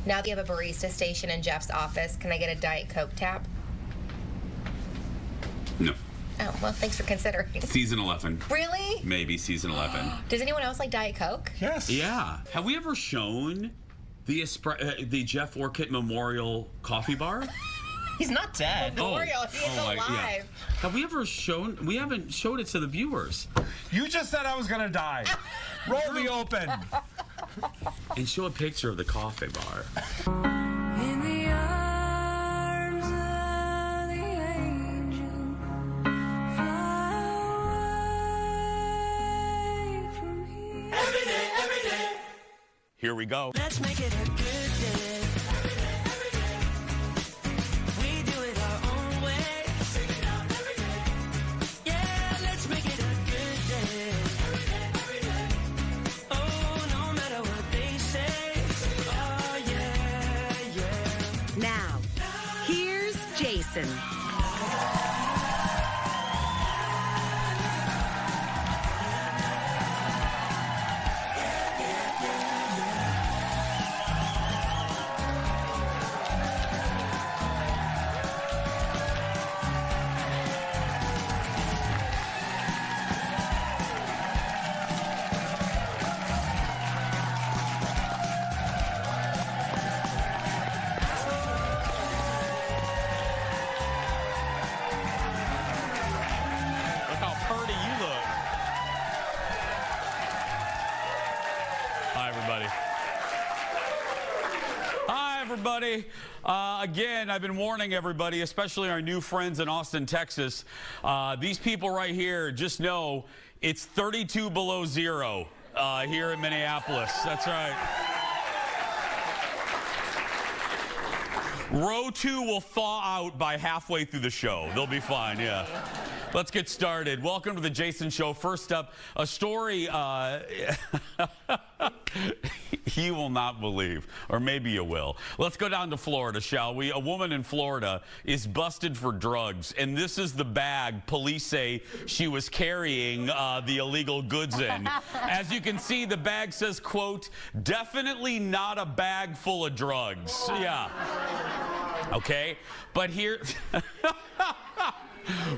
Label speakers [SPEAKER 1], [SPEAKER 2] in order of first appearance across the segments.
[SPEAKER 1] Now that you have a barista station in Jeff's office, can I get a Diet Coke tap?
[SPEAKER 2] No.
[SPEAKER 1] Oh, well, thanks for considering.
[SPEAKER 2] Season 11.
[SPEAKER 1] Really?
[SPEAKER 2] Maybe season 11.
[SPEAKER 1] Does anyone else like Diet Coke?
[SPEAKER 3] Yes.
[SPEAKER 2] Yeah. Have we ever shown the Jeff Orchid Memorial Coffee Bar?
[SPEAKER 1] He's not dead. Memorial. He is alive.
[SPEAKER 2] Yeah. Have we ever shown? We haven't showed it to the viewers.
[SPEAKER 3] You just said I was gonna die. Roll the open.
[SPEAKER 2] And show a picture of the coffee bar.
[SPEAKER 4] In the arms of the angel, fly away from here. Every day.
[SPEAKER 2] Here we go.
[SPEAKER 4] Let's make it a good day. Every day. We do it our own way. Sing it out every day. Yeah, let's make it a good day. Every day. Oh, no matter what they say. Oh, yeah.
[SPEAKER 5] Now, here's Jason.
[SPEAKER 2] Look how pretty you look. Hi, everybody. Hi, everybody. Again, I've been warning everybody, especially our new friends in Austin, Texas. These people right here, just know it's 32 below zero here in Minneapolis. That's right. Row 2 will thaw out by halfway through the show. They'll be fine, yeah. Let's get started. Welcome to the Jason Show. First up, a story you will not believe, or maybe you will. Let's go down to Florida, shall we? A woman in Florida is busted for drugs, and this is the bag police say she was carrying the illegal goods in. As you can see, the bag says, quote, "Definitely not a bag full of drugs." Yeah. Okay, but here...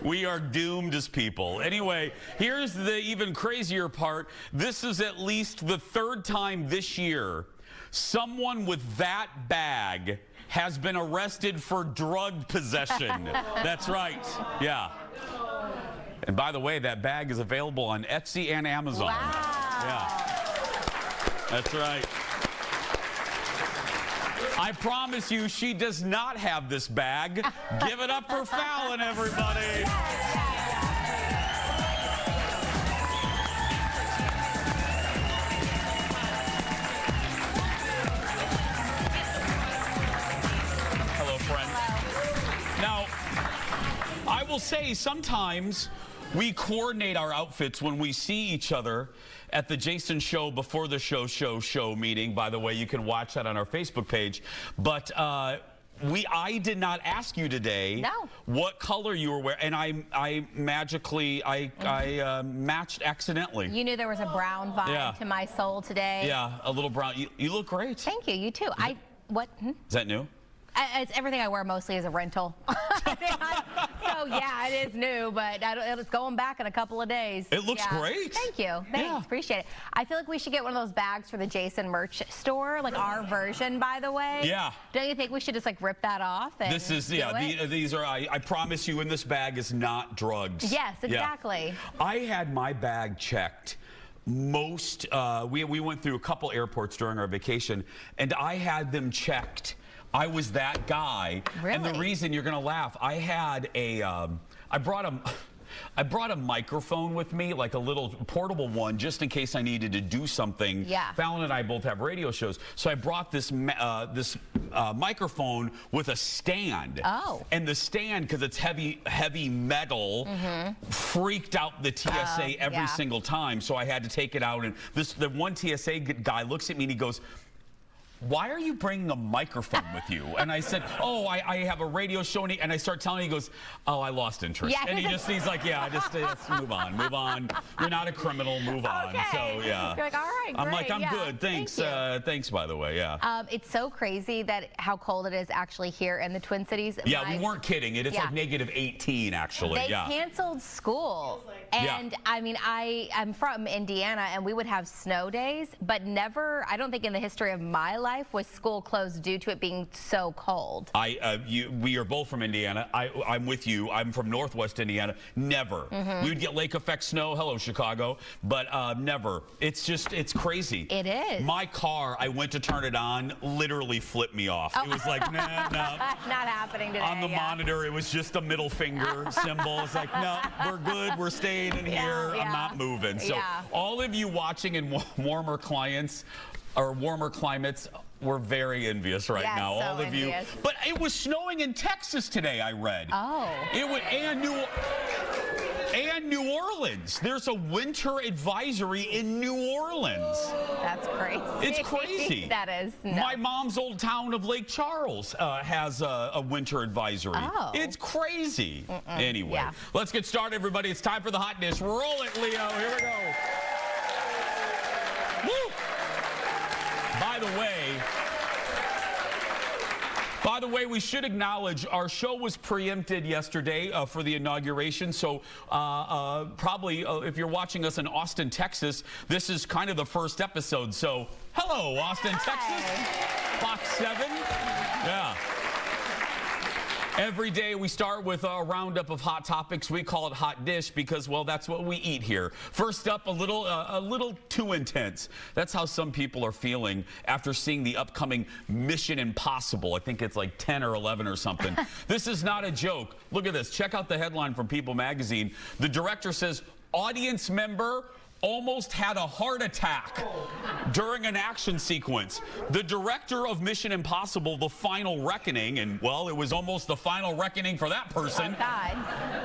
[SPEAKER 2] We are doomed as people. Anyway, here's the even crazier part. This is at least the third time this year someone with that bag has been arrested for drug possession. That's right. Yeah. And by the way, that bag is available on Etsy and Amazon.
[SPEAKER 1] Wow.
[SPEAKER 2] Yeah. That's right. I promise you, she does not have this bag. Give it up for Fallon, everybody. Hello, friend. Hello. Now, I will say sometimes we coordinate our outfits when we see each other at the Jason Show Before the Show meeting. By the way, you can watch that on our Facebook page. But I did not ask you today what color you were wearing, and I magically matched accidentally.
[SPEAKER 6] You knew there was a brown vibe to my soul today.
[SPEAKER 2] Yeah, a little brown. You look great.
[SPEAKER 6] Thank you. You too.
[SPEAKER 2] Is that new?
[SPEAKER 6] It's everything I wear mostly is a rental. So yeah, it is new, but it's going back in a couple of days.
[SPEAKER 2] It looks great.
[SPEAKER 6] Thank you. Thanks. Appreciate it. I feel like we should get one of those bags for the Jason merch store, like our version, by the way.
[SPEAKER 2] Yeah.
[SPEAKER 6] Don't you think we should just like rip that off? And
[SPEAKER 2] this is these are. I promise you, in this bag is not drugs.
[SPEAKER 6] Yes, exactly.
[SPEAKER 2] Yeah. I had my bag checked. We went through a couple airports during our vacation, and I had them checked. I was that guy.
[SPEAKER 6] Really?
[SPEAKER 2] And the reason, you're gonna laugh, I had I brought a microphone with me, like a little portable one, just in case I needed to do something.
[SPEAKER 6] Yeah.
[SPEAKER 2] Fallon and I both have radio shows, so I brought this microphone with a stand.
[SPEAKER 6] Oh.
[SPEAKER 2] And the stand, because it's heavy metal, freaked out the TSA every single time, so I had to take it out. And the one TSA guy looks at me and he goes, why are you bringing a microphone with you? And I said, oh, I have a radio show. And I start telling him, he goes, oh, I lost interest.
[SPEAKER 6] Yeah,
[SPEAKER 2] and he's like, yeah, just move on. You're not a criminal, move on.
[SPEAKER 6] Okay.
[SPEAKER 2] So, yeah.
[SPEAKER 6] You're like, all right, great.
[SPEAKER 2] I'm like, I'm good. Thanks. Thanks, by the way, yeah.
[SPEAKER 6] It's so crazy that how cold it is actually here in the Twin Cities.
[SPEAKER 2] Yeah, we weren't kidding. It's like negative 18, actually.
[SPEAKER 6] They canceled school. And I mean, I'm from Indiana, and we would have snow days, but never, I don't think in the history of my life was school closed due to it being so cold.
[SPEAKER 2] We are both from Indiana. I'm with you. I'm from Northwest Indiana. Never. We would get lake effect snow. Hello, Chicago. But never. It's crazy.
[SPEAKER 6] It is.
[SPEAKER 2] My car, I went to turn it on, literally flipped me off. It was like, nah.
[SPEAKER 6] Not happening today.
[SPEAKER 2] On the monitor, it was just a middle finger symbol. It's like, no, we're good. We're staying in here. I'm not moving. So all of you watching in warmer climates, we're very envious right now.
[SPEAKER 6] So
[SPEAKER 2] all of you. But it was snowing in Texas today, I read.
[SPEAKER 6] Oh.
[SPEAKER 2] It was, and New Orleans. There's a winter advisory in New Orleans.
[SPEAKER 6] That's crazy.
[SPEAKER 2] It's crazy.
[SPEAKER 6] That is nuts.
[SPEAKER 2] My mom's old town of Lake Charles has a winter advisory.
[SPEAKER 6] Oh.
[SPEAKER 2] It's crazy. Anyway, let's get started, everybody. It's time for the hot dish. Roll it, Leo. Here we go. Woo! By the way, we should acknowledge our show was preempted yesterday for the inauguration. So probably if you're watching us in Austin, Texas, this is kind of the first episode. So hello, Austin, Texas. Fox 7. Yeah. Every day we start with a roundup of hot topics. We call it Hot Dish because, well, that's what we eat here. First up, a little too intense. That's how some people are feeling after seeing the upcoming Mission Impossible. I think it's like 10 or 11 or something. This is not a joke. Look at this. Check out the headline from People magazine. The director says, audience member almost had a heart attack during an action sequence. The director of Mission Impossible, The Final Reckoning, and well, it was almost the final reckoning for that person,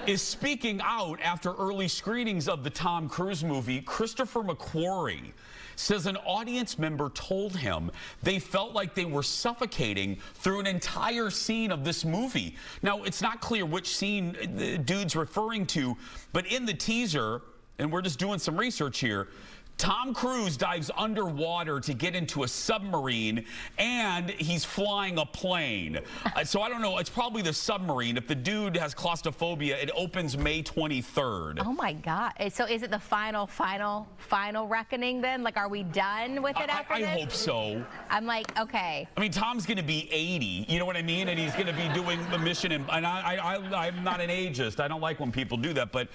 [SPEAKER 2] is speaking out after early screenings of the Tom Cruise movie. Christopher McQuarrie says an audience member told him they felt like they were suffocating through an entire scene of this movie. Now, it's not clear which scene the dude's referring to, but in the teaser, and we're just doing some research here, Tom Cruise dives underwater to get into a submarine, and he's flying a plane. So I don't know. It's probably the submarine. If the dude has claustrophobia, it opens May 23rd.
[SPEAKER 6] Oh, my God. So is it the final reckoning then? Like, are we done with it after this?
[SPEAKER 2] I hope so.
[SPEAKER 6] I'm like, okay.
[SPEAKER 2] I mean, Tom's going to be 80. You know what I mean? And he's going to be doing the mission. And I'm not an ageist. I don't like when people do that. But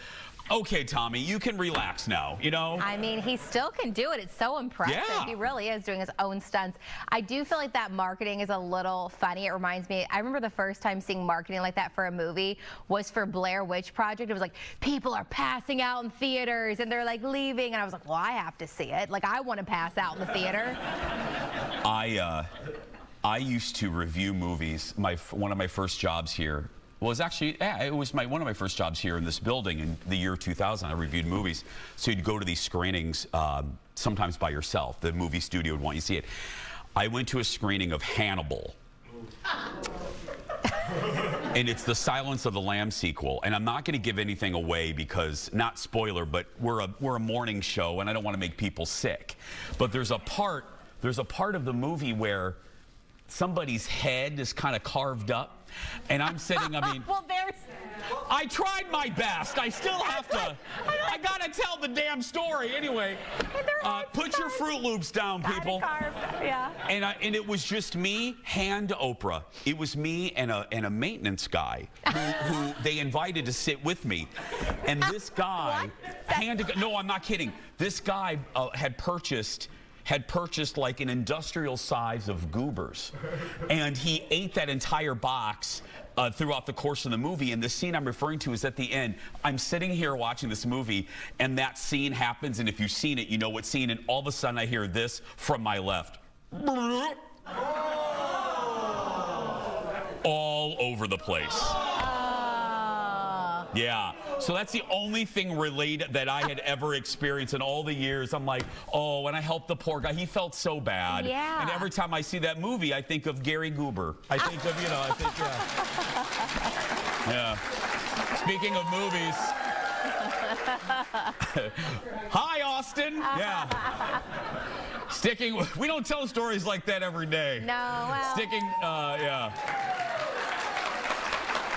[SPEAKER 2] okay, Tommy, you can relax now, you know?
[SPEAKER 6] I mean, he still can do it. It's so impressive.
[SPEAKER 2] Yeah.
[SPEAKER 6] He really is doing his own stunts. I do feel like that marketing is a little funny. It reminds me, I remember the first time seeing marketing like that for a movie was for Blair Witch Project. It was like, people are passing out in theaters and they're like leaving. And I was like, well, I have to see it. Like, I want to pass out in the theater.
[SPEAKER 2] I used to review movies. One of my first jobs here was actually, it was one of my first jobs here in this building in the year 2000. I reviewed movies. So you'd go to these screenings, sometimes by yourself. The movie studio would want you to see it. I went to a screening of Hannibal. And it's the Silence of the Lambs sequel. And I'm not going to give anything away because, not spoiler, but we're a morning show and I don't want to make people sick. But there's a part of the movie where somebody's head is kind of carved up. And I'm sitting, I mean,
[SPEAKER 6] well,
[SPEAKER 2] I tried my best. I still have to, I gotta tell the damn story. Anyway, put your Fruit Loops down, people.
[SPEAKER 6] Yeah.
[SPEAKER 2] And it was just me, hand to Oprah. It was me and a maintenance guy who they invited to sit with me. And this guy, no, I'm not kidding. This guy had purchased like an industrial size of goobers. And he ate that entire box throughout the course of the movie. And the scene I'm referring to is at the end. I'm sitting here watching this movie, and that scene happens. And if you've seen it, you know what scene. And all of a sudden, I hear this from my left. All over the place. Yeah. So that's the only thing related that I had ever experienced in all the years. I'm like, oh, when I helped the poor guy, he felt so bad.
[SPEAKER 6] Yeah.
[SPEAKER 2] And every time I see that movie, I think of Gary Goober. I think of, you know, I think, yeah. Yeah. Speaking of movies. Hi, Austin. Yeah. We don't tell stories like that every day.
[SPEAKER 6] No, well.
[SPEAKER 2] Yeah.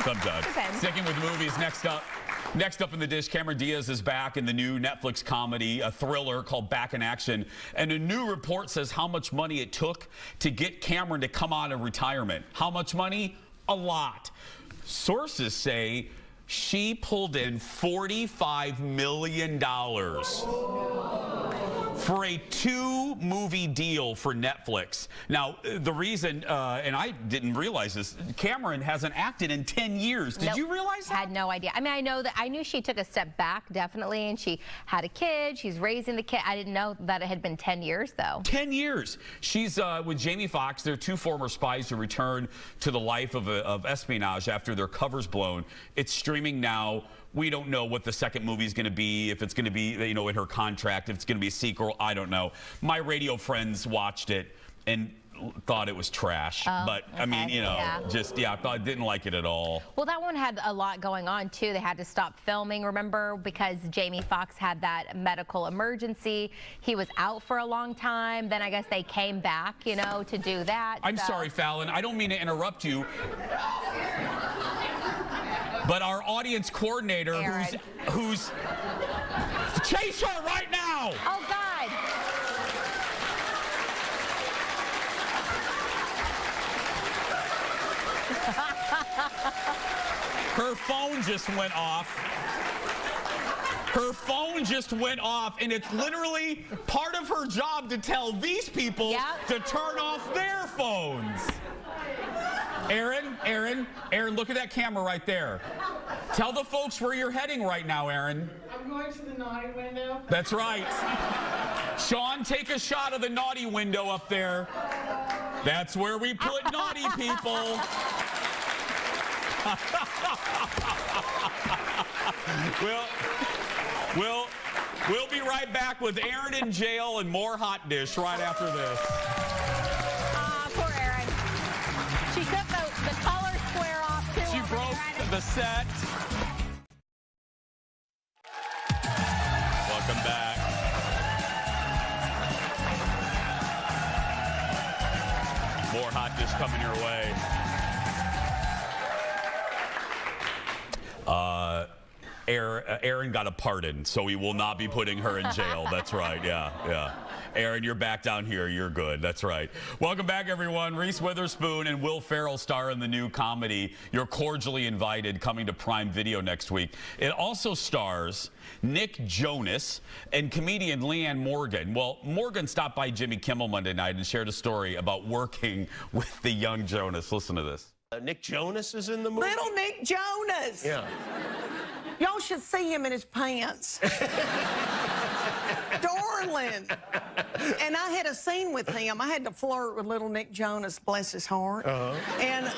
[SPEAKER 2] Sometimes.
[SPEAKER 6] Depends.
[SPEAKER 2] Sticking with movies, next up in the dish, Cameron Diaz is back in the new Netflix comedy, a thriller called Back in Action. And a new report says how much money it took to get Cameron to come out of retirement. How much money? A lot. Sources say she pulled in $45 million for a 2-movie deal for Netflix. Now, the reason, and I didn't realize this, Cameron hasn't acted in 10 years. Did you realize that?
[SPEAKER 6] Had no idea. I mean, I knew she took a step back, definitely, and she had a kid. She's raising the kid. I didn't know that it had been 10 years, though. 10
[SPEAKER 2] years. She's with Jamie Foxx. They're 2 former spies who return to the life of espionage after their cover's blown. It's streaming now. We don't know what the second movie is going to be, if it's going to be, you know, in her contract, if it's going to be a sequel. I don't know. My radio friends watched it and thought it was trash. But, okay. I mean, you know, I didn't like it at all.
[SPEAKER 6] Well, that one had a lot going on, too. They had to stop filming, remember, because Jamie Foxx had that medical emergency. He was out for a long time. Then I guess they came back, you know, to do that.
[SPEAKER 2] I'm sorry, Fallon. I don't mean to interrupt you. But our audience coordinator, who's chase her right now.
[SPEAKER 6] Oh, God.
[SPEAKER 2] Her phone just went off. Her phone just went off, and it's literally part of her job to tell these people to turn off their phones. Aaron, look at that camera right there. Tell the folks where you're heading right now, Aaron.
[SPEAKER 7] I'm going to the naughty window.
[SPEAKER 2] That's right. Sean, take a shot of the naughty window up there. That's where we put naughty people. We'll be right back with Aaron in jail and more Hotdish right after this.
[SPEAKER 6] Poor Aaron. She took the color square off, too.
[SPEAKER 2] She broke the set. Welcome back. More Hotdish coming your way. Aaron got a pardon, so we will not be putting her in jail. That's right, yeah. Aaron, you're back down here. You're good. That's right. Welcome back, everyone. Reese Witherspoon and Will Ferrell star in the new comedy, You're Cordially Invited, coming to Prime Video next week. It also stars Nick Jonas and comedian Leanne Morgan. Well, Morgan stopped by Jimmy Kimmel Monday night and shared a story about working with the young Jonas. Listen to this.
[SPEAKER 8] Nick Jonas is in the movie?
[SPEAKER 7] Little Nick Jonas.
[SPEAKER 8] Yeah.
[SPEAKER 7] Y'all should see him in his pants. Darling. And I had a scene with him. I had to flirt with little Nick Jonas, bless his heart. And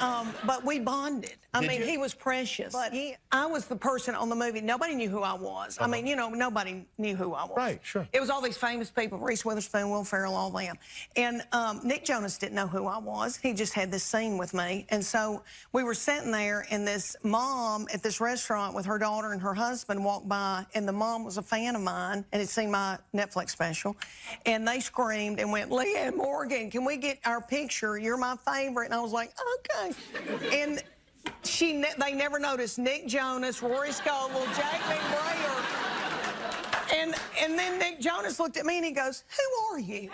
[SPEAKER 7] but we bonded. I mean, he was precious. But I was the person on the movie. Nobody knew who I was. I mean, you know, nobody knew who I was.
[SPEAKER 8] Right, sure.
[SPEAKER 7] It was all these famous people, Reese Witherspoon, Will Ferrell, all them. And Nick Jonas didn't know who I was. He just had this scene with me. And so we were sitting there, and this mom at this restaurant with her daughter and her husband walked by, and the mom was a fan of mine and had seen my Netflix special. And they screamed and went, Leanne Morgan, can we get our picture? You're my favorite. And I was like, okay. And they never noticed Nick Jonas, Rory Scovel, Jack McBrayer. And then Nick Jonas looked at me and he goes, who are you?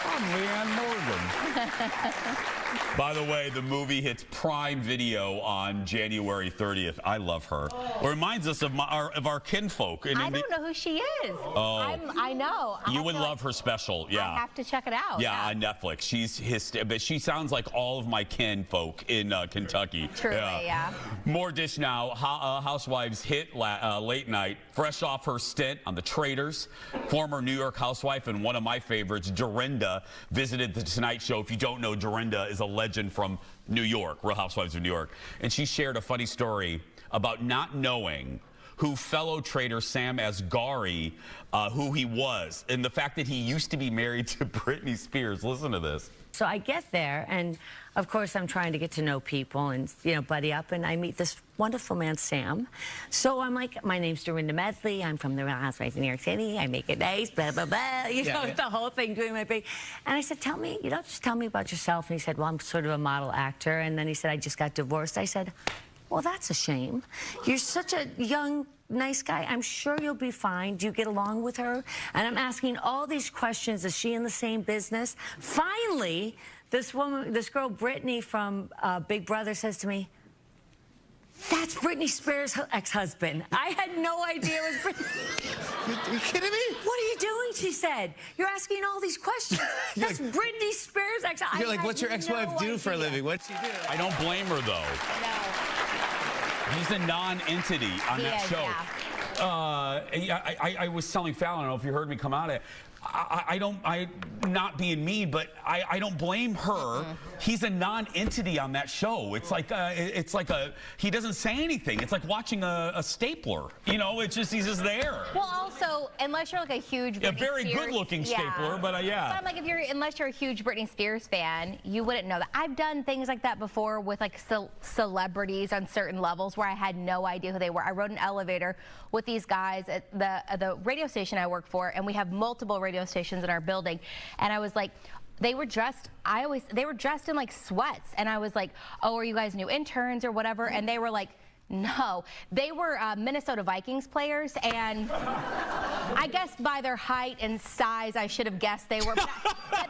[SPEAKER 2] I'm Leanne Morgan. By the way, the movie hits Prime Video on January 30th. I love her. It reminds us of our kinfolk.
[SPEAKER 6] I don't know who she is.
[SPEAKER 2] Oh.
[SPEAKER 6] I know.
[SPEAKER 2] You would love her special, yeah.
[SPEAKER 6] I have to check it out.
[SPEAKER 2] Yeah, on Netflix. But she sounds like all of my kinfolk in Kentucky.
[SPEAKER 6] Truly, yeah.
[SPEAKER 2] More dish now. Housewives hit late night, fresh off her stint on the Traitors. Former New York housewife and one of my favorites, Dorinda, visited the Tonight Show. If you don't know, Dorinda is a legend from New York, Real Housewives of New York. And she shared a funny story about not knowing who fellow traitor Sam Asghari, who he was, and the fact that he used to be married to Britney Spears. Listen to this.
[SPEAKER 9] So I get there, and of course I'm trying to get to know people and, you know, buddy up, and I meet this wonderful man, Sam. So I'm like, my name's Dorinda Medley. I'm from the Real Housewives of New York City. I make it nice, blah, blah, blah. You know, the whole thing, doing my big. And I said, tell me, you know, just tell me about yourself. And he said, well, I'm sort of a model actor. And then he said, I just got divorced. I said, well, that's a shame. You're such a young, nice guy. I'm sure you'll be fine. Do you get along with her? And I'm asking all these questions. Is she in the same business? Finally, this woman, this girl, Brittany from Big Brother, says to me, that's Britney Spears' ex-husband. I had no idea it was Britney.
[SPEAKER 10] You kidding me?
[SPEAKER 9] What are you doing? She said. You're asking all these questions. That's Britney Spears' ex-husband.
[SPEAKER 10] You're like, what's your ex-wife do for a living? What's she do?
[SPEAKER 2] I don't blame her, though.
[SPEAKER 6] No.
[SPEAKER 2] He's a non-entity on that show. I was telling Fallon, I don't know if you heard me come out of it. I'm not being mean, but I don't blame her. He's a non-entity on that show. It's like he doesn't say anything. It's like watching a stapler. You know, it's just, he's just there.
[SPEAKER 6] Well, also, unless you're like a huge Britney
[SPEAKER 2] A very
[SPEAKER 6] Spears,
[SPEAKER 2] good-looking stapler, but yeah.
[SPEAKER 6] But I'm like, unless you're a huge Britney Spears fan, you wouldn't know that. I've done things like that before with like celebrities on certain levels where I had no idea who they were. I rode an elevator with these guys at the radio station I work for, and we have multiple radio stations in our building, and I was like, they were dressed in like sweats, and I was like, oh, are you guys new interns or whatever? And they were like, no, they were Minnesota Vikings players, and I guess by their height and size I should have guessed they were, but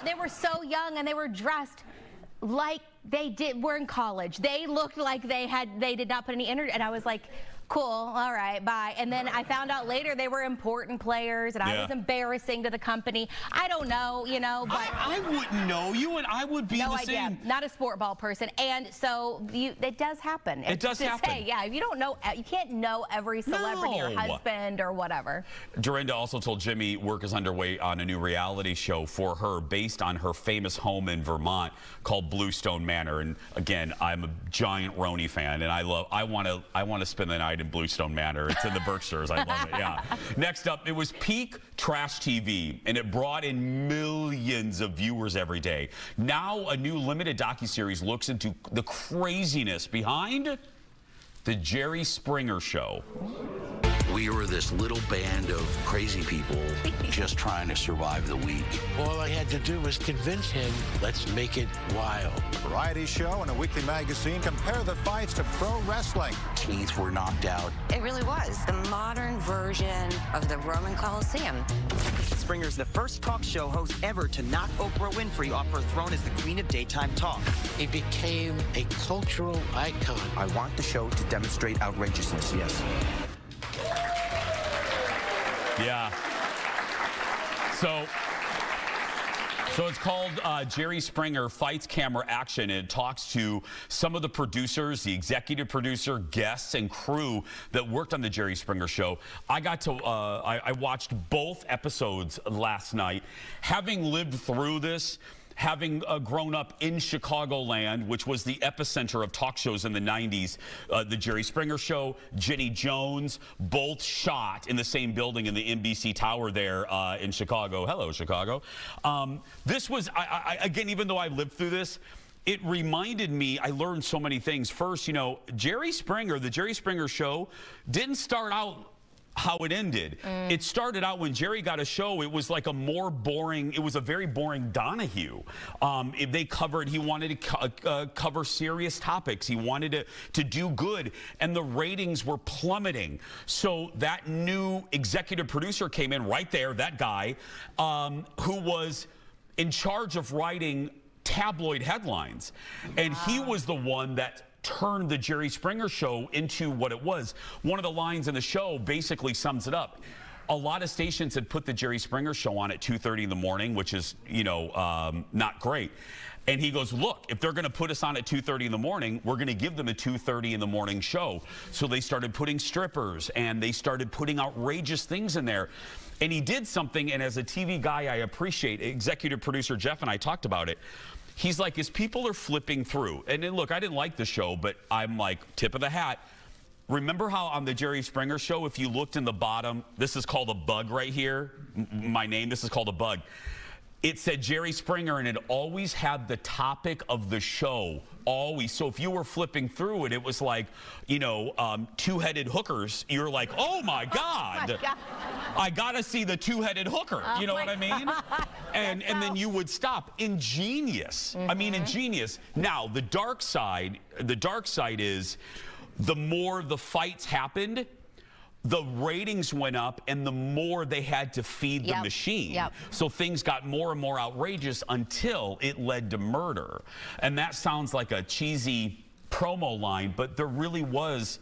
[SPEAKER 6] they were so young, and they were dressed like were in college. They looked like they did not put any energy, and I was like, cool, all right, bye. And then I found out later they were important players, and I was embarrassing to the company. I don't know, you know, but
[SPEAKER 2] I wouldn't know. You and I would be
[SPEAKER 6] no
[SPEAKER 2] the
[SPEAKER 6] idea.
[SPEAKER 2] same.
[SPEAKER 6] Not a sport ball person, and so it does happen.
[SPEAKER 2] It does happen.
[SPEAKER 6] Say, yeah, if you don't know, you can't know every celebrity or husband or whatever.
[SPEAKER 2] Dorinda also told Jimmy work is underway on a new reality show for her based on her famous home in Vermont called Bluestone Manor. And again, I'm a giant Roni fan, and I want to spend the night in Bluestone Manor. It's in the Berkshires. I love it. Yeah. Next up, it was peak trash TV, and it brought in millions of viewers every day. Now, a new limited docuseries looks into the craziness behind the Jerry Springer Show.
[SPEAKER 11] We were this little band of crazy people just trying to survive the week.
[SPEAKER 12] All I had to do was convince him, let's make it wild.
[SPEAKER 13] A variety show and a weekly magazine compare the fights to pro wrestling.
[SPEAKER 11] Teeth were knocked out.
[SPEAKER 14] It really was the modern version of the Roman Coliseum.
[SPEAKER 15] Springer's the first talk show host ever to knock Oprah Winfrey off her throne as the queen of daytime talk.
[SPEAKER 12] He became a cultural icon.
[SPEAKER 15] I want the show to demonstrate outrageousness, yes.
[SPEAKER 2] Yeah. So it's called Jerry Springer Fights Camera Action. It talks to some of the producers, the executive producer, guests, and crew that worked on the Jerry Springer Show. I got to, I watched both episodes last night. Having lived through this, having grown up in Chicagoland, which was the epicenter of talk shows in the 90s, the Jerry Springer Show, Jenny Jones, both shot in the same building in the NBC Tower there in Chicago. Hello, Chicago. This was, again, even though I lived through this, it reminded me, I learned so many things. First, you know, Jerry Springer, the Jerry Springer Show, didn't start out how it ended. It started out when Jerry got a show, it was like a more boring, it was a very boring Donahue. They covered, he wanted to cover serious topics. He wanted to do good, and the ratings were plummeting. So that new executive producer came in right there, that guy, who was in charge of writing tabloid headlines. And he was the one that turned the Jerry Springer Show into what it was. One of the lines in the show basically sums it up. A lot of stations had put the Jerry Springer Show on at 2:30 in the morning, which is, you know, not great. And he goes, look, if they're going to put us on at 2:30 in the morning, we're going to give them a 2:30 in the morning show. So they started putting strippers, and they started putting outrageous things in there. And he did something, and as a TV guy, I appreciate, executive producer Jeff and I talked about it. He's like, as people are flipping through, and then, look, I didn't like the show, but I'm like, tip of the hat. Remember how on the Jerry Springer show, if you looked in the bottom, this is called a bug right here, my name, this is called a bug. It said Jerry Springer, and it always had the topic of the show, always. So if you were flipping through it, it was like, you know, two-headed hookers. You're like, oh my God, I gotta see the two-headed hooker. You know what I mean? And then you would stop. Ingenious. I mean, ingenious. Now the dark side is, the more the fights happened, the ratings went up, and the more they had to feed the machine. So things got more and more outrageous until it led to murder. And that sounds like a cheesy promo line, but there really was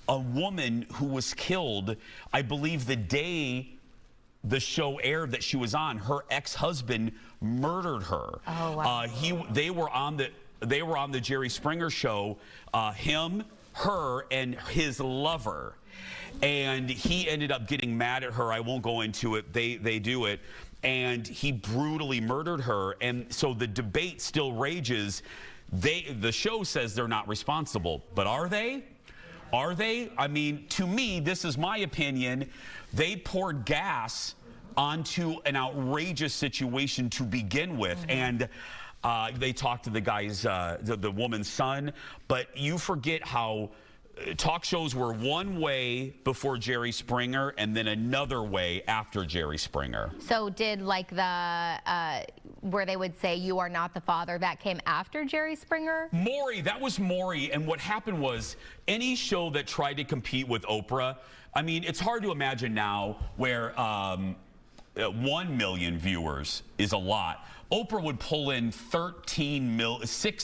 [SPEAKER 2] a woman who was killed, I believe the day the show aired that she was on. Her ex-husband murdered her.
[SPEAKER 6] Oh, wow.
[SPEAKER 2] They were on the Jerry Springer show, him, her, and his lover. And he ended up getting mad at her. I won't go into it. They do it. And he brutally murdered her. And so the debate still rages. The show says they're not responsible. But are they? Are they? I mean, to me, this is my opinion. They poured gas onto an outrageous situation to begin with. And they talked to the guy's, the woman's son. But you forget how talk shows were one way before Jerry Springer and then another way after Jerry Springer.
[SPEAKER 6] So did like the, where they would say you are not the father, that came after Jerry Springer?
[SPEAKER 2] Maury, that was Maury. And what happened was any show that tried to compete with Oprah, I mean, it's hard to imagine now where 1 million viewers is a lot. Oprah would pull in 6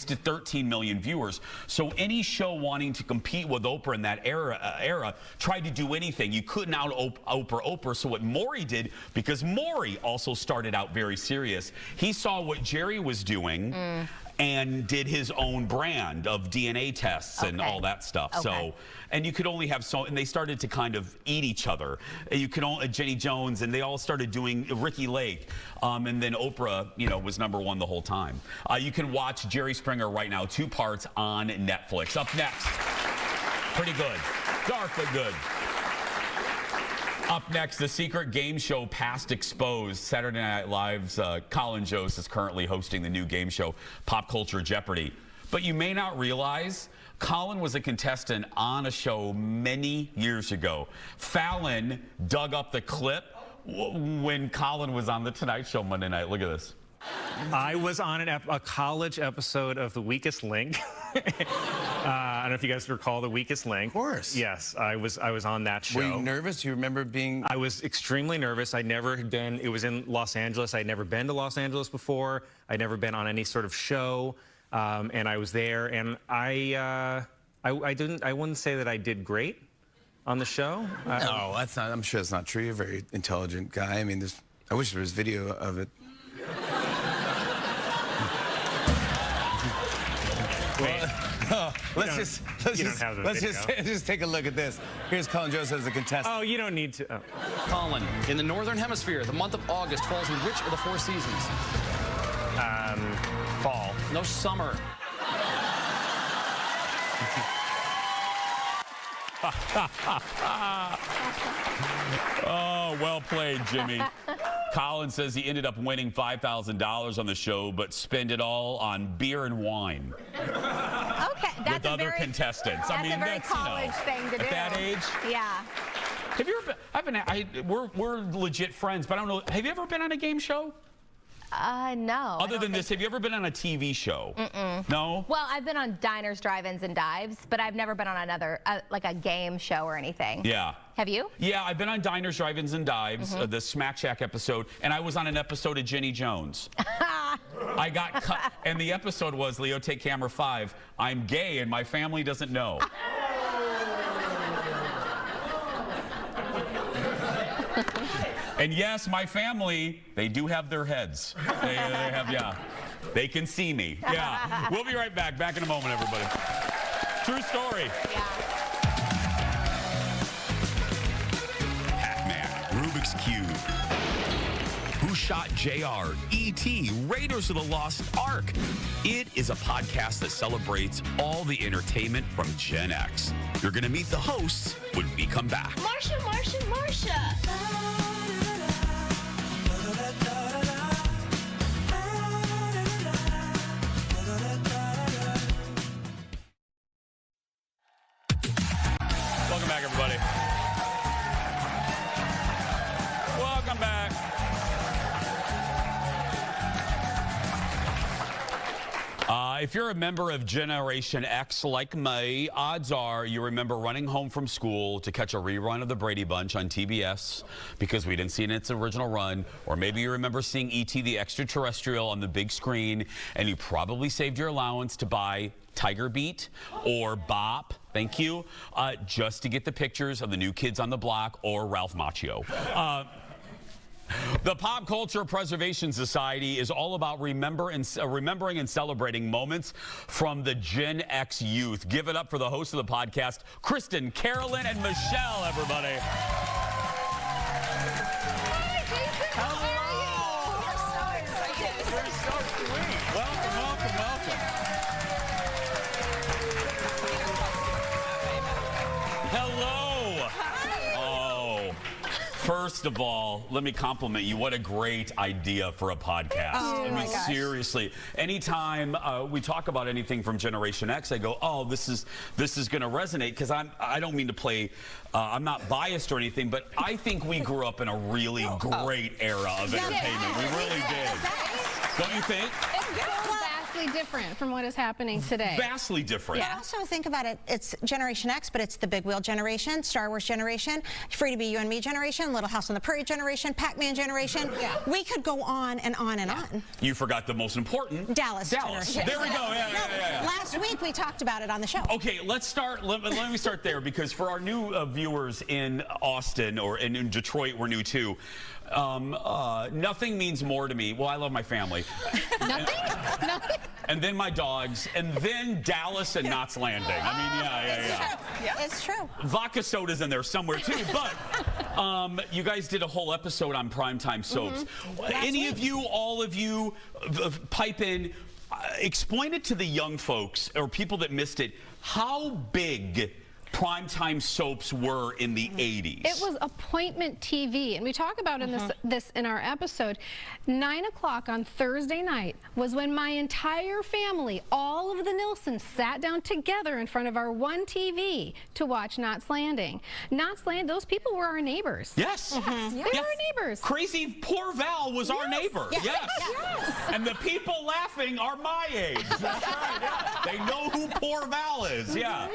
[SPEAKER 2] to 13 million viewers. So any show wanting to compete with Oprah in that era tried to do anything. You couldn't out Oprah. So what Maury did, because Maury also started out very serious, he saw what Jerry was doing and did his own brand of DNA tests and all that stuff. So, and you could only have and they started to kind of eat each other. You could only, Jenny Jones, and they all started doing Ricky Lake. And then Oprah, you know, was #1 the whole time. You can watch Jerry Springer right now, 2 parts on Netflix. Up next, pretty good. Dark, but good. Up next, the secret game show Past Exposed. Saturday Night Live's Colin Jost is currently hosting the new game show, Pop Culture Jeopardy. But you may not realize Colin was a contestant on a show many years ago. Fallon dug up the clip when Colin was on The Tonight Show Monday night. Look at this.
[SPEAKER 16] I was on a college episode of The Weakest Link. I don't know if you guys recall The Weakest Link.
[SPEAKER 10] Of course.
[SPEAKER 16] Yes, I was on that show.
[SPEAKER 10] Were you nervous? Do you remember being...
[SPEAKER 16] I was extremely nervous. I'd never been... It was in Los Angeles. I'd never been to Los Angeles before. I'd never been on any sort of show. And I was there, and I wouldn't say that I did great on the show.
[SPEAKER 10] No, that's not... I'm sure that's not true. You're a very intelligent guy. I mean, I wish there was video of it. Let's just take a look at this. Here's Colin Jost as a contestant.
[SPEAKER 16] Oh, you don't need to. Oh.
[SPEAKER 17] Colin, in the Northern Hemisphere, the month of August falls in which of the 4 seasons?
[SPEAKER 16] Fall.
[SPEAKER 17] No, summer.
[SPEAKER 2] Oh, well played, Jimmy. Colin says he ended up winning $5,000 on the show, but spent it all on beer and wine.
[SPEAKER 6] Okay, that's
[SPEAKER 2] with other contestants.
[SPEAKER 6] That's a very college thing to do.
[SPEAKER 2] At that age.
[SPEAKER 6] Yeah.
[SPEAKER 2] Have you ever been? We're legit friends, but I don't know. Have you ever been on a game show?
[SPEAKER 6] No.
[SPEAKER 2] Other than this, have you ever been on a TV show? No?
[SPEAKER 6] Well, I've been on diners, drive-ins, and dives, but I've never been on another, like a game show or anything.
[SPEAKER 2] Yeah.
[SPEAKER 6] Have you?
[SPEAKER 2] Yeah, I've been on diners, drive-ins, and dives, the Smack Shack episode, and I was on an episode of Jenny Jones. I got cut, and the episode was, Leo, take camera 5, I'm gay and my family doesn't know. And yes, my family, they do have their heads. They have, yeah. They can see me. Yeah. We'll be right back. Back in a moment, everybody. True story.
[SPEAKER 6] Yeah.
[SPEAKER 18] Pac-Man, Rubik's Cube,
[SPEAKER 2] Shot JR, E.T., Raiders of the Lost Ark. It is a podcast that celebrates all the entertainment from Gen X. You're going to meet the hosts when we come back.
[SPEAKER 18] Marsha, Marsha, Marsha.
[SPEAKER 2] Welcome back, everybody. Welcome back. If you're a member of Generation X like me, odds are you remember running home from school to catch a rerun of the Brady Bunch on TBS because we didn't see it in its original run. Or maybe you remember seeing E.T. the Extraterrestrial on the big screen, and you probably saved your allowance to buy Tiger Beat or Bop, thank you, just to get the pictures of the New Kids on the Block or Ralph Macchio. The Pop Culture Preservation Society is all about remembering and celebrating moments from the Gen X youth. Give it up for the hosts of the podcast, Kristen, Carolyn, and Michelle, everybody.
[SPEAKER 18] Hi, Jason. How are you? We're so excited.
[SPEAKER 2] You're so sweet. Welcome, welcome, welcome. Hello. Oh. First of all, let me compliment you. What a great idea for a podcast.
[SPEAKER 18] Oh,
[SPEAKER 2] I mean, seriously, anytime we talk about anything from Generation X, I go, oh, this is going to resonate, because I don't mean to play, I'm not biased or anything, but I think we grew up in a really great era of entertainment. We really did. Don't you think?
[SPEAKER 19] Vastly different from what is happening today.
[SPEAKER 2] Vastly different.
[SPEAKER 20] Yeah. Also, think about it. It's Generation X, but it's the Big Wheel generation, Star Wars generation, Free to Be You and Me generation, Little House on the Prairie generation, Pac-Man generation. Yeah. We could go on and on and on.
[SPEAKER 2] You forgot the most important.
[SPEAKER 20] Dallas generation.
[SPEAKER 2] There we go. Yeah.
[SPEAKER 20] Last week we talked about it on the show.
[SPEAKER 2] Okay, let's start. Let me start there, because for our new viewers in Austin or in Detroit, we're new too. Nothing means more to me. Well, I love my family.
[SPEAKER 19] Nothing?
[SPEAKER 2] And then my dogs, and then Dallas and Knots Landing. I mean, yeah.
[SPEAKER 20] It's true.
[SPEAKER 2] Vodka soda's in there somewhere too, but you guys did a whole episode on primetime soaps. Any of you, all of you, pipe in, explain it to the young folks or people that missed it, how big primetime soaps were in the 80s.
[SPEAKER 19] It was appointment TV, and we talk about in this in our episode. 9 o'clock on Thursday night was when my entire family, all of the Nilsons, sat down together in front of our one TV to watch Knots Landing. Knots Landing, those people were our neighbors.
[SPEAKER 2] Yes.
[SPEAKER 19] They were our neighbors.
[SPEAKER 2] Crazy poor Val was our neighbor. Yes. And the people laughing are my age. That's right. Yeah. They know who poor Val is. Yeah.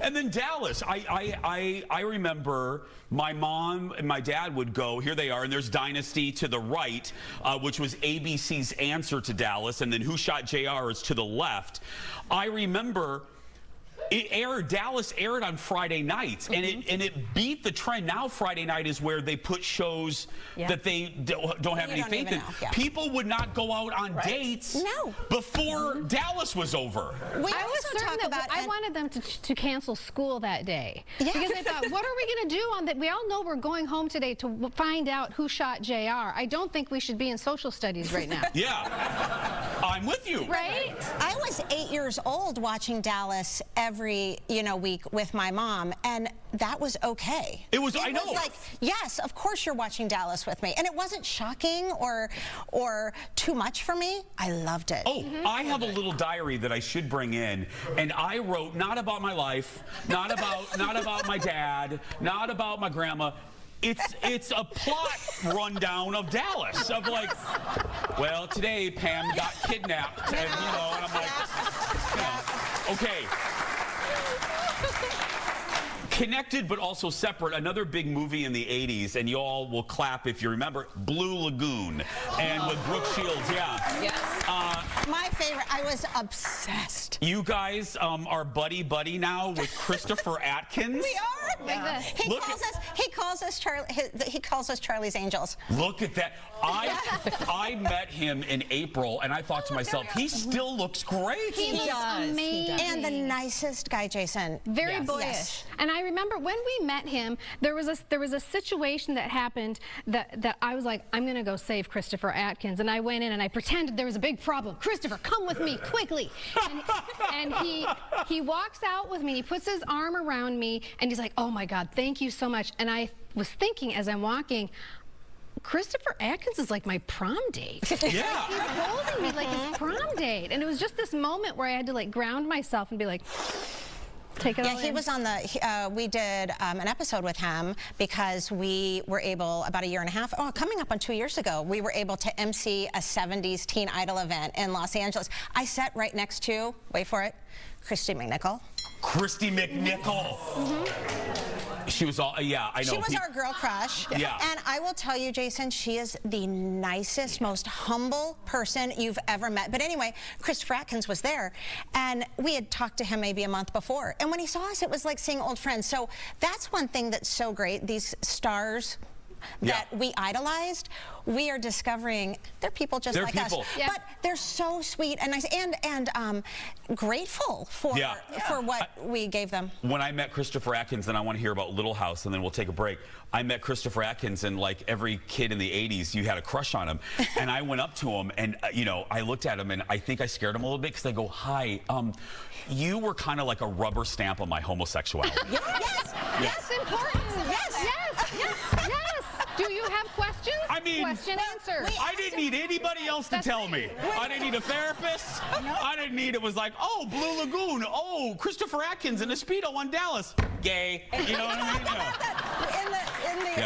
[SPEAKER 2] And then Dallas. I remember my mom and my dad would go, here they are, and there's Dynasty to the right, which was ABC's answer to Dallas, and then Who Shot JR is to the left. I remember Dallas aired on Friday nights, and it beat the trend. Now Friday night is where they put shows that they don't have any faith in. People would not go out on dates before Dallas was over.
[SPEAKER 19] I was certain that I wanted them to cancel school that day, because I thought, what are we going to do on that? We all know we're going home today to find out who shot JR. I don't think we should be in social studies right now.
[SPEAKER 2] Yeah, I'm with you.
[SPEAKER 20] Right? I was 8 years old watching Dallas every week with my mom, and that was okay.
[SPEAKER 2] It was. I know.
[SPEAKER 20] It was like, yes, of course you're watching Dallas with me, and it wasn't shocking or too much for me. I loved it.
[SPEAKER 2] Oh, I have a little diary that I should bring in, and I wrote not about my life, not about my dad, not about my grandma. It's a plot rundown of Dallas, of like, well, today Pam got kidnapped, and and I'm like, okay. Connected but also separate, another big movie in the 80s, and you all will clap if you remember, Blue Lagoon, and with Brooke Shields,
[SPEAKER 20] Yes. My favorite, I was obsessed.
[SPEAKER 2] You guys are buddy-buddy now with Christopher Atkins.
[SPEAKER 20] We are.
[SPEAKER 19] Yeah.
[SPEAKER 20] He calls us Charlie's Angels.
[SPEAKER 2] Look at that. I met him in April, and I thought to myself, he still looks great.
[SPEAKER 19] He looks amazing.
[SPEAKER 20] And the nicest guy, Jason.
[SPEAKER 19] Very boyish.
[SPEAKER 20] Yes.
[SPEAKER 19] And I remember when we met him, there was a situation that happened that I was like, I'm gonna go save Christopher Atkins, and I went in and I pretended there was a big problem. Christopher, come with me quickly. And he walks out with me. He puts his arm around me, and he's like, oh my God, thank you so much. And I was thinking as I'm walking, Christopher Atkins is like my prom date.
[SPEAKER 2] Yeah.
[SPEAKER 19] He's holding me like his prom date. And it was just this moment where I had to like ground myself and be like, take it all
[SPEAKER 20] he
[SPEAKER 19] in.
[SPEAKER 20] was on the, we did an episode with him because we were able, about a year and a half, coming up on 2 years ago, we were able to MC a 70s Teen Idol event in Los Angeles. I sat right next to, wait for it, Christy McNichol.
[SPEAKER 2] Christy McNichol. She was all, yeah, I know.
[SPEAKER 20] She was our girl crush.
[SPEAKER 2] Yeah.
[SPEAKER 20] And I will tell you, Jason, she is the nicest, most humble person you've ever met. But anyway, Christopher Atkins was there, and we had talked to him maybe a month before. And when he saw us, it was like seeing old friends. So that's one thing that's so great. These stars that we idolized, we are discovering they're people just like us.
[SPEAKER 2] Yeah.
[SPEAKER 20] But they're so sweet and nice and grateful for what we gave them.
[SPEAKER 2] When I met Christopher Atkins, and I want to hear about Little House, and then we'll take a break. I met Christopher Atkins, and like every kid in the 80s, you had a crush on him. And I went up to him, and you know, I looked at him, and I think I scared him a little bit because I go, hi, you were kind of like a rubber stamp on my homosexuality.
[SPEAKER 19] Yes, that's important. Yes. Do you have questions?
[SPEAKER 2] I mean,
[SPEAKER 19] question answer.
[SPEAKER 2] I didn't need anybody else to tell me. I didn't need a therapist. I didn't need, it was like, oh, Blue Lagoon. Oh, Christopher Atkins in a Speedo on Dallas. Gay. You know what I mean?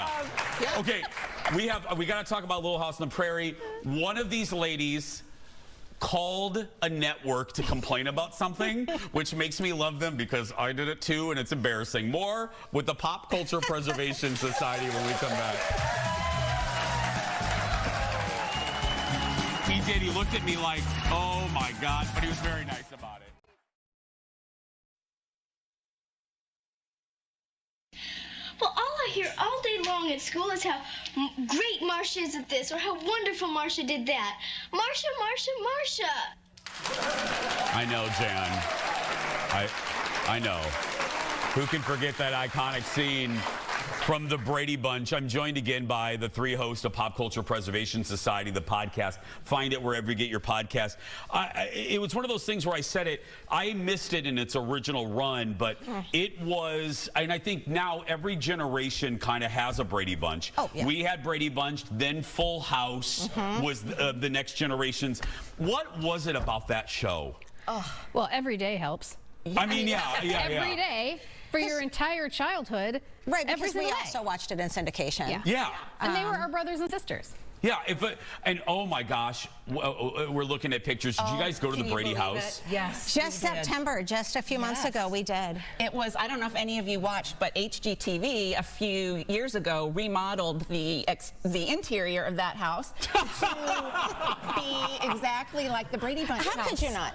[SPEAKER 2] Okay, we got to talk about Little House on the Prairie. One of these ladies called a network to complain about something, which makes me love them because I did it too, and it's embarrassing. More with the Pop Culture Preservation Society when we come back. He did. He looked at me like, oh my God, but he was very nice about it.
[SPEAKER 21] Well, all I hear all day long at school is how great Marcia is at this, or how wonderful Marcia did that. Marcia, Marcia, Marcia.
[SPEAKER 2] I know, Jan. I know. Who can forget that iconic scene from the Brady Bunch? I'm joined again by the three hosts of Pop Culture Preservation Society, the podcast. Find it wherever you get your podcast. It was one of those things where I said it, I missed it in its original run, but it was, and I think now every generation kind of has a Brady Bunch. Oh, yeah. We had Brady Bunch, then Full House was the next generation's. What was it about that show?
[SPEAKER 19] Oh. Well, every day helps.
[SPEAKER 2] I mean,
[SPEAKER 19] Every day. For your entire childhood.
[SPEAKER 20] Right, because
[SPEAKER 19] every single
[SPEAKER 20] we
[SPEAKER 19] day.
[SPEAKER 20] also watched it in syndication.
[SPEAKER 2] Yeah.
[SPEAKER 19] And they were our brothers and sisters.
[SPEAKER 2] Yeah, and oh my gosh, we're looking at pictures. Did you guys go to the Brady house?
[SPEAKER 20] Yes. Just September, just a few months ago, we did.
[SPEAKER 22] It was, I don't know if any of you watched, but HGTV a few years ago remodeled the interior of that house to be exactly like the Brady Bunch house.
[SPEAKER 20] How could you not?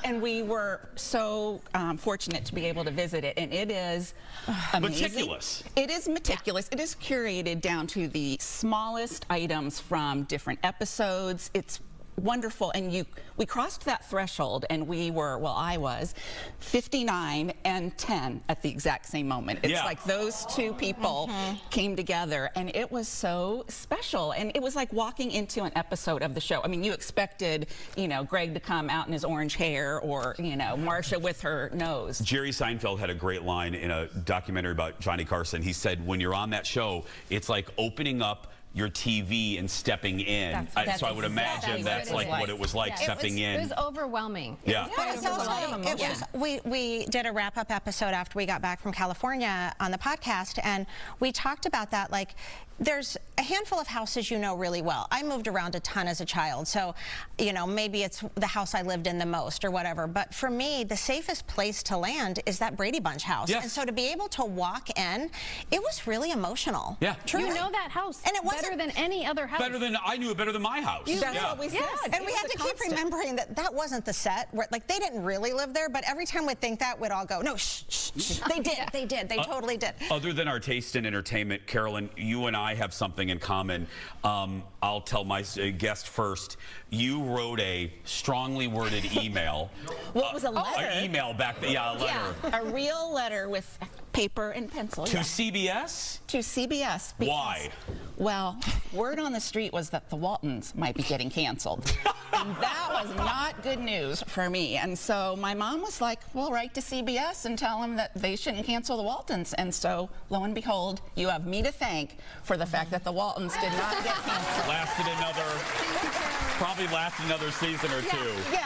[SPEAKER 22] And we were so fortunate to be able to visit it, and it is amazing.
[SPEAKER 2] Meticulous.
[SPEAKER 22] It is meticulous. It is curated down to the smallest items from different episodes. It's wonderful, and we crossed that threshold, and we were, well, I was 59 and 10 at the exact same moment. It's like those two people came together, and it was so special, and it was like walking into an episode of the show. I mean, you expected, you know, Greg to come out in his orange hair, or, you know, Marcia with her nose.
[SPEAKER 2] Jerry Seinfeld had a great line in a documentary about Johnny Carson. He said, when you're on that show, it's like opening up your TV and stepping in. So I would imagine that's like what it was like, stepping in.
[SPEAKER 19] It was overwhelming.
[SPEAKER 2] Yeah.
[SPEAKER 20] We did a wrap-up episode after we got back from California on the podcast, and we talked about that, like, there's a handful of houses you know really well. I moved around a ton as a child, so, you know, maybe it's the house I lived in the most or whatever. But for me, the safest place to land is that Brady Bunch house.
[SPEAKER 2] Yes.
[SPEAKER 20] And so to be able to walk in, it was really emotional.
[SPEAKER 2] Yeah.
[SPEAKER 19] You know that house
[SPEAKER 20] and it wasn't
[SPEAKER 19] better than any other house.
[SPEAKER 2] I knew it better than my house.
[SPEAKER 20] That's what we said. And we had to keep remembering that that wasn't the set. Where, like, they didn't really live there, but every time we'd think that, we'd all go, no, shh, shh, shh. They did, they did, they totally did.
[SPEAKER 2] Other than our taste in entertainment, Carolyn, you and I have something in common. I'll tell my guest first. You wrote a strongly worded email.
[SPEAKER 22] What was a letter?
[SPEAKER 2] An email back there, yeah, a letter.
[SPEAKER 22] Yeah, a real letter with paper and pencil.
[SPEAKER 2] To CBS?
[SPEAKER 22] To CBS. Because,
[SPEAKER 2] why?
[SPEAKER 22] Well, word on the street was that the Waltons might be getting canceled. And that was not good news for me. And so my mom was like, well, write to CBS and tell them that they shouldn't cancel the Waltons. And so, lo and behold, you have me to thank for the fact that the Waltons did not get canceled.
[SPEAKER 2] Probably lasted another season or two.
[SPEAKER 22] Yeah.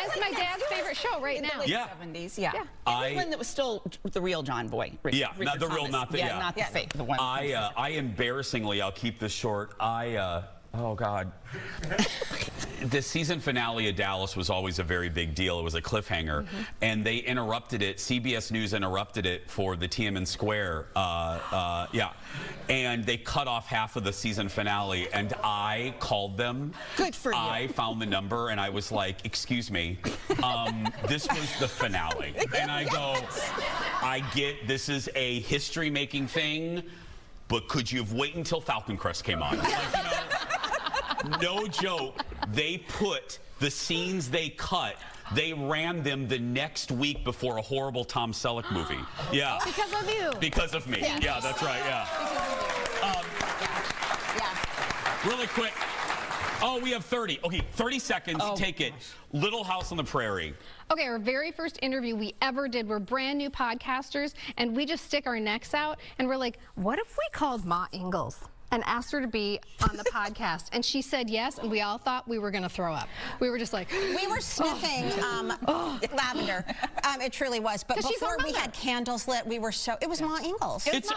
[SPEAKER 19] It's my dad's favorite show right now.
[SPEAKER 22] Yeah. 70s, yeah. And when it was still the real John Boy.
[SPEAKER 2] Yeah, not the real, not the,
[SPEAKER 22] yeah, not the fake, the one.
[SPEAKER 2] I embarrassingly, I'll keep this short. Oh God. The season finale of Dallas was always a very big deal. It was a cliffhanger, and they interrupted it. CBS News interrupted it for the Tiananmen Square. And they cut off half of the season finale, and I called them.
[SPEAKER 22] Good for you.
[SPEAKER 2] I found the number, and I was like, "Excuse me, this was the finale." And I go, "I get this is a history-making thing, but could you have waited until Falcon Crest came on?" Like, you know, no joke. They put the scenes they cut. They ran them the next week before a horrible Tom Selleck movie. Yeah.
[SPEAKER 19] Because of you.
[SPEAKER 2] Because of me. Yeah, that's right. Yeah. Really quick. Oh, we have 30. Okay, 30 seconds. Take it. Little House on the Prairie.
[SPEAKER 19] Okay, our very first interview we ever did, we're brand new podcasters, and we just stick our necks out, and we're like, what if we called Ma Ingalls and asked her to be on the podcast? And she said yes, and we all thought we were going to throw up. We were just like...
[SPEAKER 20] We were sniffing lavender. It truly was. But before we had candles lit, we were so... It was Ma Ingalls.
[SPEAKER 19] She's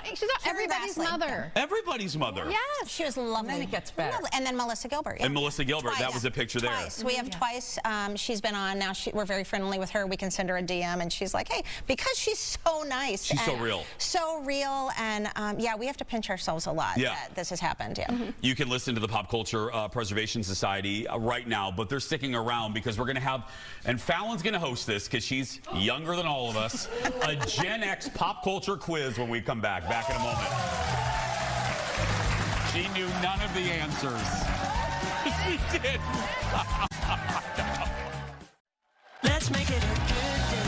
[SPEAKER 19] everybody's mother.
[SPEAKER 2] Everybody's mother.
[SPEAKER 20] Yes, she was lovely.
[SPEAKER 22] And then it gets better.
[SPEAKER 20] And then Melissa Gilbert.
[SPEAKER 2] And Melissa Gilbert, that was a picture
[SPEAKER 20] twice.
[SPEAKER 2] there.
[SPEAKER 20] We have twice. She's been on. Now we're very friendly with her. We can send her a DM, and she's like, hey, because she's so nice.
[SPEAKER 2] She's so real.
[SPEAKER 20] So real. And yeah, we have to pinch ourselves a lot that this has happened. Yeah.
[SPEAKER 2] You can listen to the Pop Culture Preservation Society right now, but they're sticking around because we're going to have, and Fallon's going to host this because she's younger than all of us, a Gen X pop culture quiz when we come back. Back in a moment. She knew none of the answers. She did.
[SPEAKER 18] Let's make it a good day.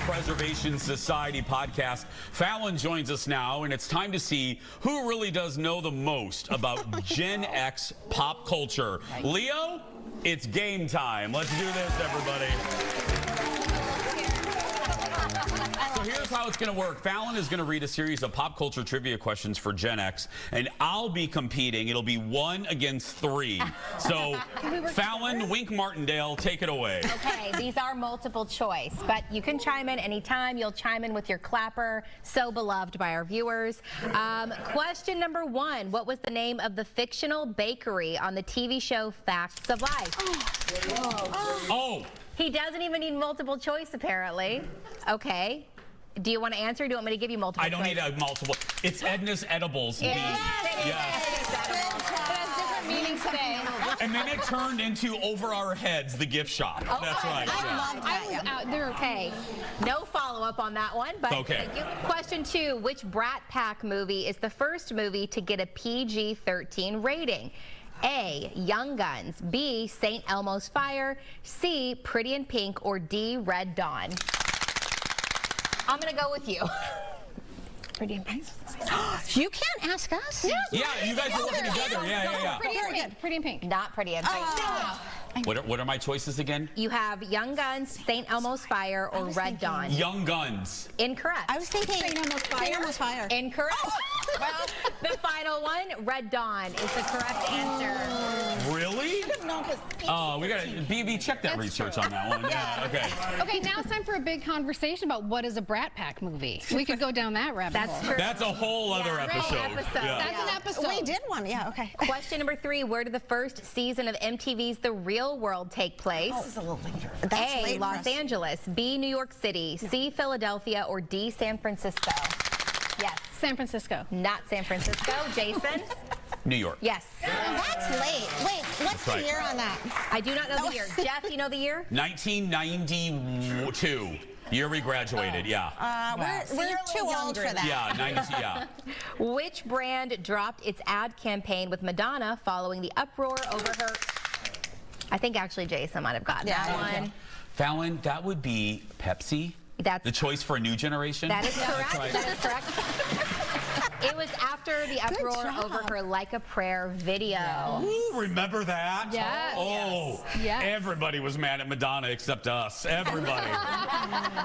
[SPEAKER 2] Preservation Society podcast. Fallon joins us now, and it's time to see who really does know the most about Gen X pop culture. Leo, it's game time. Let's do this, everybody. So here's how it's going to work. Fallon is going to read a series of pop culture trivia questions for Gen X, and I'll be competing. It'll be 1 against 3. So, Fallon, Wink Martindale, take it away.
[SPEAKER 6] Okay, these are multiple choice, but you can chime in anytime. You'll chime in with your clapper, so beloved by our viewers. Question number 1. What was the name of the fictional bakery on the TV show Facts of Life? He doesn't even need multiple choice, apparently. Okay. Do you want to answer? Or do you want me to give you multiple choice?
[SPEAKER 2] I don't need a multiple. It's Edna's Edibles.
[SPEAKER 6] Yes.
[SPEAKER 19] It has different meanings today.
[SPEAKER 2] And then it turned into Over Our Heads, the gift shop. That's right.
[SPEAKER 6] I was out there. Okay. No follow-up on that one, but thank you. Question 2. Which Brat Pack movie is the first movie to get a PG-13 rating? A, Young Guns, B, St. Elmo's Fire, C, Pretty in Pink, or D, Red Dawn? I'm going to go with you. Pretty in Pink.
[SPEAKER 20] You can't ask us?
[SPEAKER 6] Yes,
[SPEAKER 2] yeah, you guys are working together. Yeah.
[SPEAKER 19] Pretty in Pink.
[SPEAKER 6] Not Pretty in Pink.
[SPEAKER 2] What are my choices again?
[SPEAKER 6] You have Young Guns, St. Elmo's Fire, or Red Dawn.
[SPEAKER 2] Young Guns.
[SPEAKER 6] Incorrect.
[SPEAKER 20] I was thinking St. Elmo's Fire.
[SPEAKER 6] Incorrect. Well, the final one, Red Dawn, is the correct answer.
[SPEAKER 2] Really? Oh, we got to, BB, check that research on that one. Yeah, okay.
[SPEAKER 19] Okay, now it's time for a big conversation about what is a Brat Pack movie. We could go down that rabbit hole.
[SPEAKER 6] That's true.
[SPEAKER 2] That's a whole other episode. Yeah.
[SPEAKER 19] That's an episode.
[SPEAKER 20] We did one, yeah, okay.
[SPEAKER 6] Question number 3, where did the first season of MTV's The Real World take place?
[SPEAKER 20] Oh, this is a little later.
[SPEAKER 6] A, Los Angeles, B, New York City, C, Philadelphia, or D, San Francisco? Yes.
[SPEAKER 19] San Francisco.
[SPEAKER 6] Not San Francisco. Jason?
[SPEAKER 2] New York.
[SPEAKER 6] Yes.
[SPEAKER 20] That's late. Wait, what's the year on that?
[SPEAKER 6] I do not know the year. Jeff, do you know the year?
[SPEAKER 2] 1992. Year we graduated, yeah.
[SPEAKER 20] We're too old for that.
[SPEAKER 2] Yeah, 92, yeah.
[SPEAKER 6] Which brand dropped its ad campaign with Madonna following the uproar over her... I think actually Jason might have gotten that one.
[SPEAKER 2] Fallon, that would be Pepsi?
[SPEAKER 6] That's
[SPEAKER 2] the choice for a new generation?
[SPEAKER 6] That is correct.
[SPEAKER 2] Right.
[SPEAKER 6] That is correct. It was after the uproar over her Like a Prayer video.
[SPEAKER 2] Ooh, remember that?
[SPEAKER 19] Yes.
[SPEAKER 2] Oh,
[SPEAKER 19] yes.
[SPEAKER 2] Everybody was mad at Madonna except us. Everybody.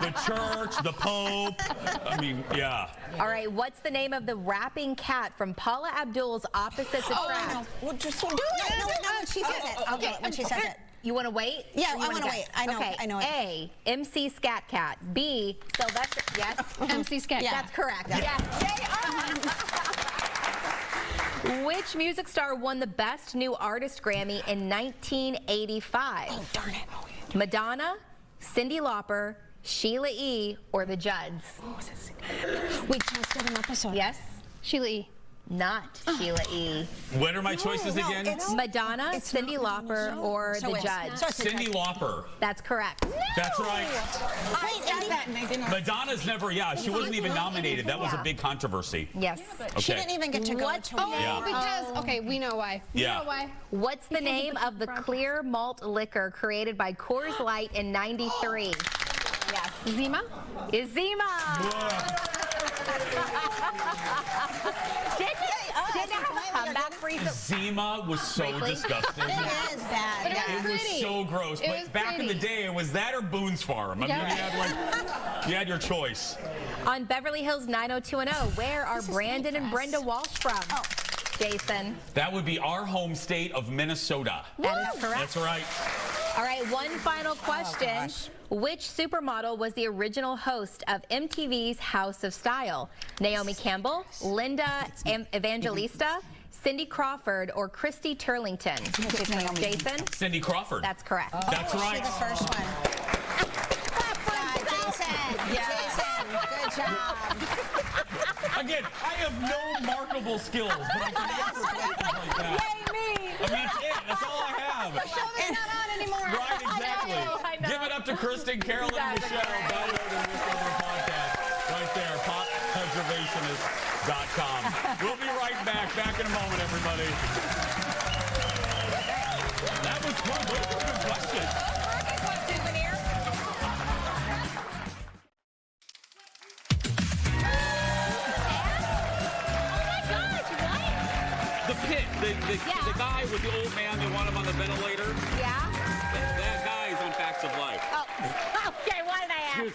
[SPEAKER 2] The church, the Pope. I mean, yeah.
[SPEAKER 6] All right, what's the name of the rapping cat from Paula Abdul's Opposites Attract?
[SPEAKER 20] No. Well, just do it. No, when she says it. I'll do it when she says it.
[SPEAKER 6] You want to wait?
[SPEAKER 20] Yeah, I want to wait. I know.
[SPEAKER 6] Okay.
[SPEAKER 20] I know it.
[SPEAKER 6] A, MC Scat Cat. B, Sylvester. Yes.
[SPEAKER 19] MC Scat Cat.
[SPEAKER 6] That's correct. Yes. Which music star won the Best New Artist Grammy in 1985?
[SPEAKER 20] Oh, darn it.
[SPEAKER 6] Madonna, Cyndi Lauper, Sheila E., or the Judds?
[SPEAKER 20] We just did an episode.
[SPEAKER 6] Yes.
[SPEAKER 19] Sheila E.
[SPEAKER 6] Not Sheila E.
[SPEAKER 2] What are my choices again?
[SPEAKER 6] Madonna, Cyndi Lauper, or the Judds?
[SPEAKER 2] Cyndi Lauper.
[SPEAKER 6] That's correct.
[SPEAKER 2] That's right. Madonna's never, she wasn't even nominated. That was a big controversy.
[SPEAKER 6] Yes.
[SPEAKER 2] Okay.
[SPEAKER 20] She didn't even get to go to
[SPEAKER 19] because, okay, we know why. We know why.
[SPEAKER 6] What's the name of the clear malt liquor created by Coors Light in '93? Yes.
[SPEAKER 19] Zima?
[SPEAKER 6] Is Zima. Didn't it have a comeback recently?
[SPEAKER 2] Zima was so disgusting.
[SPEAKER 20] It is bad.
[SPEAKER 2] It was so gross. But back in the day, it was that or Boone's Farm. I mean, you had your choice.
[SPEAKER 6] On Beverly Hills 90210, where are Brandon and Brenda Walsh from? Jason.
[SPEAKER 2] That would be our home state of Minnesota.
[SPEAKER 6] That is correct.
[SPEAKER 2] That's right.
[SPEAKER 6] All right, one final question. Which supermodel was the original host of MTV's House of Style? Naomi Campbell, Linda Evangelista, Cindy Crawford, or Christy Turlington? Jason?
[SPEAKER 2] Cindy Crawford.
[SPEAKER 6] That's correct.
[SPEAKER 2] That's right.
[SPEAKER 20] The first one. Jason, good job.
[SPEAKER 2] Again, I have no marketable skills, but I can answer questions like that.
[SPEAKER 6] Yay, me!
[SPEAKER 2] I mean, that's it. That's all I have.
[SPEAKER 19] The show is not on anymore.
[SPEAKER 2] Right, exactly.
[SPEAKER 6] I know.
[SPEAKER 2] Give it up to Kristen, Carolyn, and Michelle. Download the Risk Over podcast right there, poppreservationist.com. We'll be right back. Back in a moment, everybody. That was fun. Those were good questions. The pit, the guy with the old man, they want him on the ventilator.
[SPEAKER 6] Yeah?
[SPEAKER 2] That guy is on Facts of Life.
[SPEAKER 6] Oh, okay, why did I ask?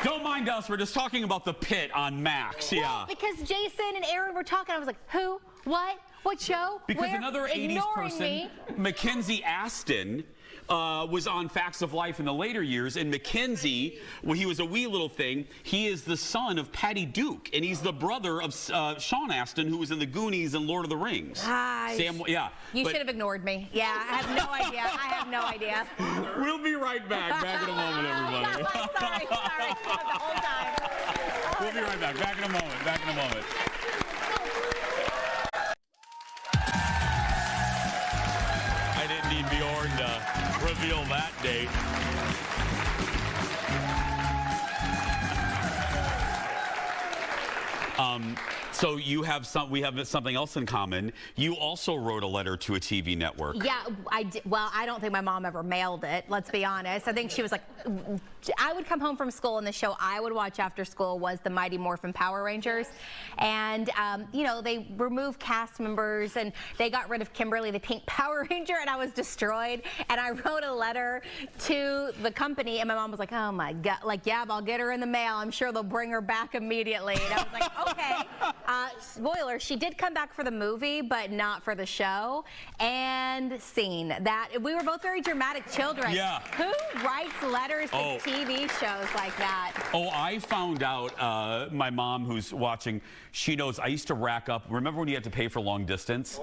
[SPEAKER 2] Don't mind us, we're just talking about the pit on Max,
[SPEAKER 6] Well, because Jason and Aaron were talking, I was like, who? What? What show?
[SPEAKER 2] Because
[SPEAKER 6] Where?
[SPEAKER 2] another 80s person, Mackenzie Aston, was on Facts of Life in the later years, and Mackenzie, when he was a wee little thing, he is the son of Patty Duke, and he's the brother of Sean Astin, who was in the Goonies and Lord of the Rings. Sam, yeah.
[SPEAKER 6] You should have ignored me. Yeah, I have no idea. I have no idea.
[SPEAKER 2] We'll be right back. Back in a moment, everybody.
[SPEAKER 6] Sorry. The whole time.
[SPEAKER 2] We'll be right back. Back in a moment. Back in a moment. I didn't need Bjorn to reveal that date. So you have we have something else in common. You also wrote a letter to a TV network.
[SPEAKER 6] Yeah, I did. Well, I don't think my mom ever mailed it, let's be honest. I think she was like, I would come home from school and the show I would watch after school was the Mighty Morphin Power Rangers. And, you know, they removed cast members and they got rid of Kimberly, the pink Power Ranger, and I was destroyed. And I wrote a letter to the company and my mom was like, oh my God, like, yeah, I'll get her in the mail. I'm sure they'll bring her back immediately. And I was like, okay. Spoiler, she did come back for the movie, but not for the show. And scene. That we were both very dramatic children.
[SPEAKER 2] Yeah.
[SPEAKER 6] Who writes letters to TV shows like that?
[SPEAKER 2] Oh, I found out, my mom who's watching, she knows I used to rack up. Remember when you had to pay for long distance?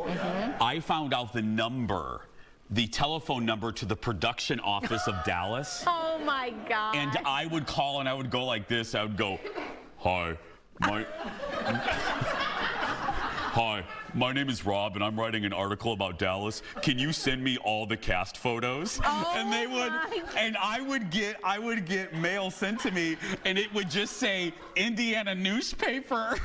[SPEAKER 2] I found out the telephone number to the production office of Dallas.
[SPEAKER 6] Oh my God.
[SPEAKER 2] And I would call and I would go like this. I would go, hi, my name is Rob and I'm writing an article about Dallas. Can you send me all the cast photos?
[SPEAKER 6] Oh,
[SPEAKER 2] and they would, and I would get mail sent to me and it would just say Indiana newspaper.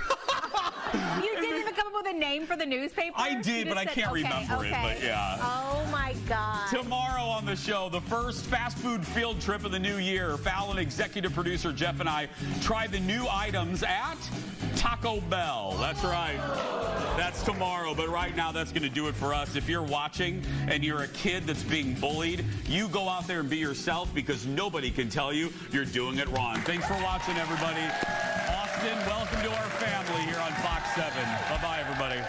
[SPEAKER 6] You didn't even come up with a name for the newspaper?
[SPEAKER 2] I did, but I can't remember it, but yeah.
[SPEAKER 6] Oh my God.
[SPEAKER 2] Tomorrow on the show, the first fast food field trip of the new year. Fallon, executive producer Jeff and I try the new items at Taco Bell. That's right. That's tomorrow, but right now that's going to do it for us. If you're watching and you're a kid that's being bullied, you go out there and be yourself because nobody can tell you you're doing it wrong. Thanks for watching, everybody. Austin, welcome to our family here on Fox 7. Bye-bye, everybody.